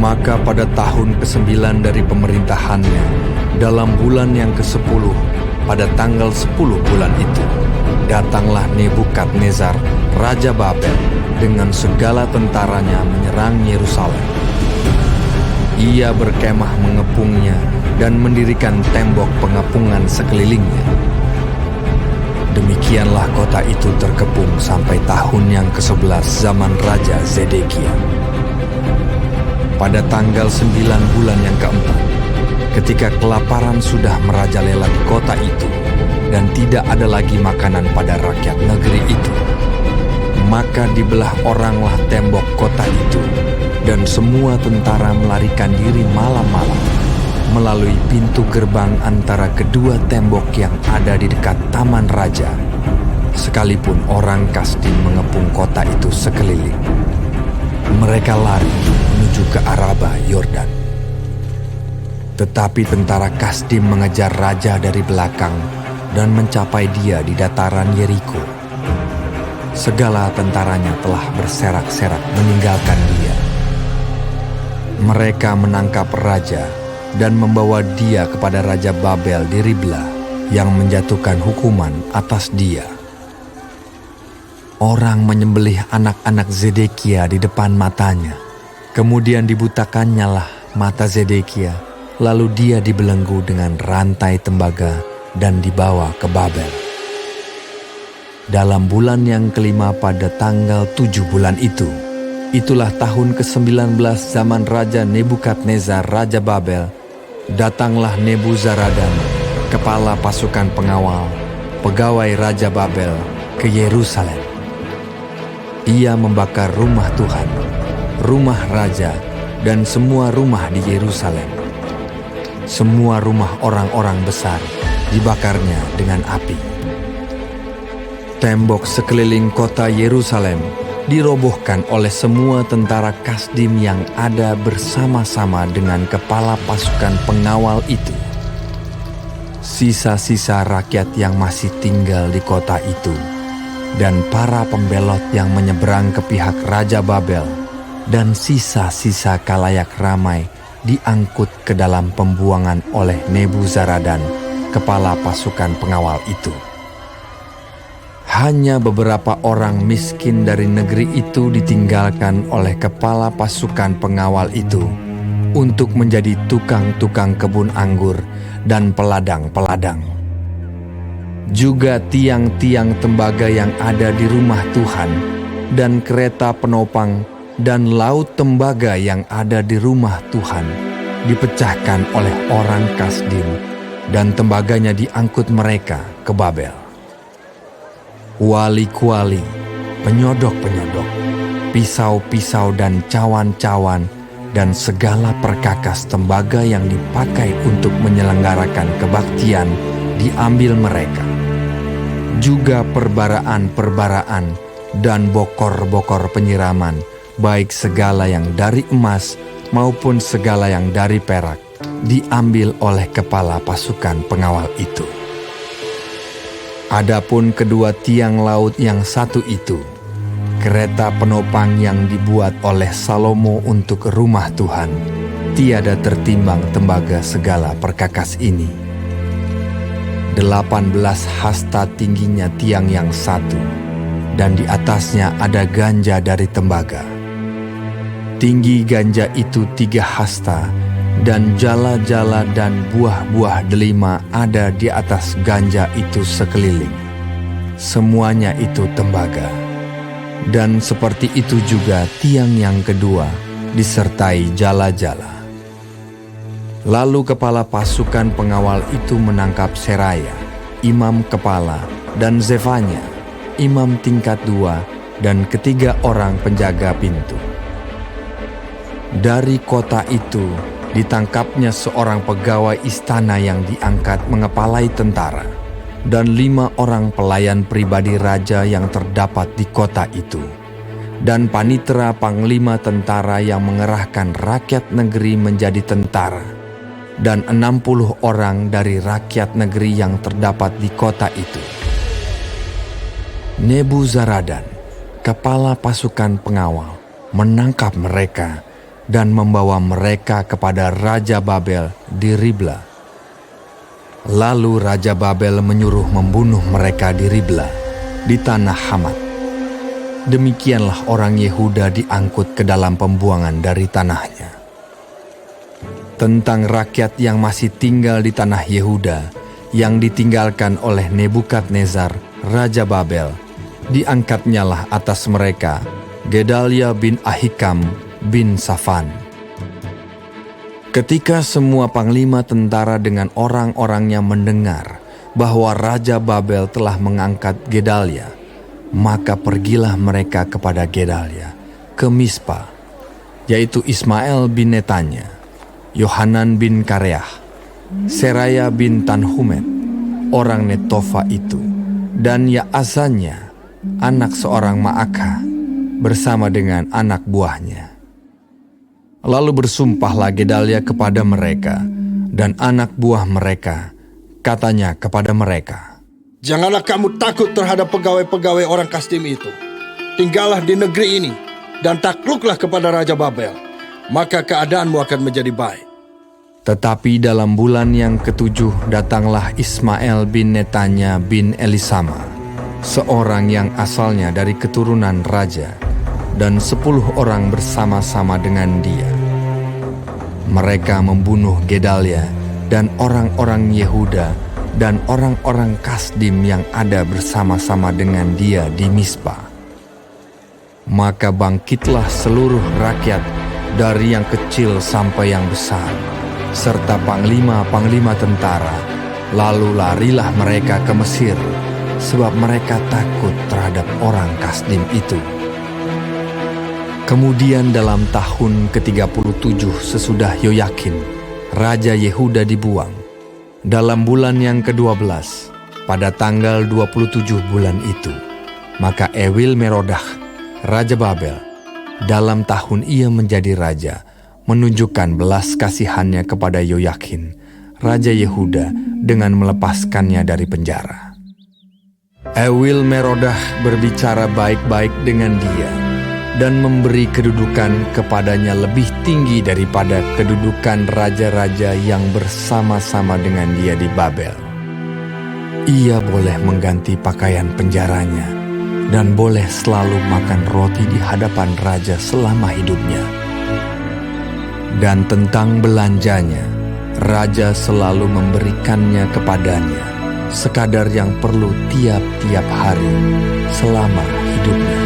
Maka pada tahun ke-9 dari pemerintahannya, dalam bulan yang ke-10, pada tanggal 10 bulan itu, datanglah Nebukadnezar, Raja Babel, dengan segala tentaranya menyerang Yerusalem. Ia berkemah mengepungnya dan mendirikan tembok pengepungan sekelilingnya. Demikianlah kota itu terkepung sampai tahun yang ke-11 zaman Raja Zedekia. Pada tanggal 9 bulan yang keempat, ketika kelaparan sudah merajalela di kota itu, dan tidak ada lagi makanan pada rakyat negeri itu, maka dibelah oranglah tembok kota itu, dan semua tentara melarikan diri malam-malam melalui pintu gerbang antara kedua tembok yang ada di dekat Taman Raja, sekalipun orang Kasdim mengepung kota itu sekeliling. Mereka lari menuju ke Araba Yordan. Tetapi tentara Kasdim mengejar raja dari belakang dan mencapai dia di dataran Yeriko. Segala tentaranya telah berserak-serak meninggalkan dia. Mereka menangkap raja dan membawa dia kepada Raja Babel di Ribla yang menjatuhkan hukuman atas dia. Orang menyembelih anak-anak Zedekia di depan matanya. Kemudian dibutakannya lah mata Zedekia, lalu dia dibelenggu dengan rantai tembaga dan dibawa ke Babel. Dalam bulan yang kelima pada tanggal 7 bulan itu, itulah tahun ke-19 zaman Raja Nebukadnezar, Raja Babel, datanglah Nebuzaradan, kepala pasukan pengawal, pegawai Raja Babel, ke Yerusalem. Ia membakar rumah Tuhan, rumah raja, dan semua rumah di Yerusalem. Semua rumah orang-orang besar dibakarnya dengan api. Tembok sekeliling kota Yerusalem dirobohkan oleh semua tentara Kasdim yang ada bersama-sama dengan kepala pasukan pengawal itu. Sisa-sisa rakyat yang masih tinggal di kota itu dan para pembelot yang menyeberang ke pihak Raja Babel dan sisa-sisa kalayak ramai diangkut ke dalam pembuangan oleh Nebuzaradan, kepala pasukan pengawal itu. Hanya beberapa orang miskin dari negeri itu ditinggalkan oleh kepala pasukan pengawal itu untuk menjadi tukang-tukang kebun anggur dan peladang-peladang. Juga tiang-tiang tembaga yang ada di rumah Tuhan dan kereta penopang dan laut tembaga yang ada di rumah Tuhan dipecahkan oleh orang Kasdim dan tembaganya diangkut mereka ke Babel. Kuali-kuali, penyodok-penyodok, pisau-pisau dan cawan-cawan, dan segala perkakas tembaga yang dipakai untuk menyelenggarakan kebaktian diambil mereka. Juga perbaraan-perbaraan dan bokor-bokor penyiraman, baik segala yang dari emas maupun segala yang dari perak, diambil oleh kepala pasukan pengawal itu. Adapun kedua tiang laut yang satu itu, kereta penopang yang dibuat oleh Salomo untuk rumah Tuhan, tiada tertimbang tembaga segala perkakas ini. 18 hasta tingginya tiang yang satu, dan di atasnya ada ganja dari tembaga. Tinggi ganja itu 3 hasta, dan jala-jala dan buah-buah delima ada di atas ganja itu sekeliling. Semuanya itu tembaga. Dan seperti itu juga tiang yang kedua, disertai jala-jala. Lalu kepala pasukan pengawal itu menangkap Seraya, imam kepala, dan Zefanya, imam tingkat 2, dan ketiga orang penjaga pintu. Dari kota itu ditangkapnya seorang pegawai istana yang diangkat mengepalai tentara, dan 5 orang pelayan pribadi raja yang terdapat di kota itu, dan panitera panglima tentara yang mengerahkan rakyat negeri menjadi tentara, dan 60 orang dari rakyat negeri yang terdapat di kota itu. Nebuzaradan, kepala pasukan pengawal, menangkap mereka dan membawa mereka kepada Raja Babel di Ribla. Lalu Raja Babel menyuruh membunuh mereka di Ribla, di tanah Hamat. Demikianlah orang Yehuda diangkut ke dalam pembuangan dari tanahnya. Tentang rakyat yang masih tinggal di tanah Yehuda, yang ditinggalkan oleh Nebukadnezar, Raja Babel, diangkatnyalah atas mereka Gedalia bin Ahikam bin Safan. Ketika semua panglima tentara dengan orang-orangnya mendengar bahwa Raja Babel telah mengangkat Gedalia, maka pergilah mereka kepada Gedalia ke Mispa, yaitu Ismail bin Netanya, Yohanan bin Kareah, Seraya bin Tanhumet, orang Netofa itu, dan Yaazanya, anak seorang Maakah, bersama dengan anak buahnya. Lalu bersumpahlah Gedalia kepada mereka dan anak buah mereka, katanya kepada mereka, "Janganlah kamu takut terhadap pegawai-pegawai orang Kasdim itu. Tinggallah di negeri ini dan takluklah kepada Raja Babel, maka keadaanmu akan menjadi baik." Tetapi dalam bulan yang ketujuh datanglah Ismail bin Netanya bin Elisama, seorang yang asalnya dari keturunan raja, dan 10 orang bersama-sama dengan dia. Mereka membunuh Gedalia dan orang-orang Yehuda dan orang-orang Kasdim yang ada bersama-sama dengan dia di Mispa. Maka bangkitlah seluruh rakyat dari yang kecil sampai yang besar, serta panglima-panglima tentara, lalu larilah mereka ke Mesir, sebab mereka takut terhadap orang Kasdim itu. Kemudian dalam tahun ke-37 sesudah Yoyakin, Raja Yehuda dibuang, dalam bulan yang ke-12, pada tanggal 27 bulan itu, maka Ewil Merodah, Raja Babel, dalam tahun ia menjadi raja, menunjukkan belas kasihannya kepada Yoyakin, Raja Yehuda, dengan melepaskannya dari penjara. Ewil Merodah berbicara baik-baik dengan dia, dan memberi kedudukan kepadanya lebih tinggi daripada kedudukan raja-raja yang bersama-sama dengan dia di Babel. Ia boleh mengganti pakaian penjaranya dan boleh selalu makan roti di hadapan raja selama hidupnya. Dan tentang belanjanya, raja selalu memberikannya kepadanya sekadar yang perlu tiap-tiap hari selama hidupnya.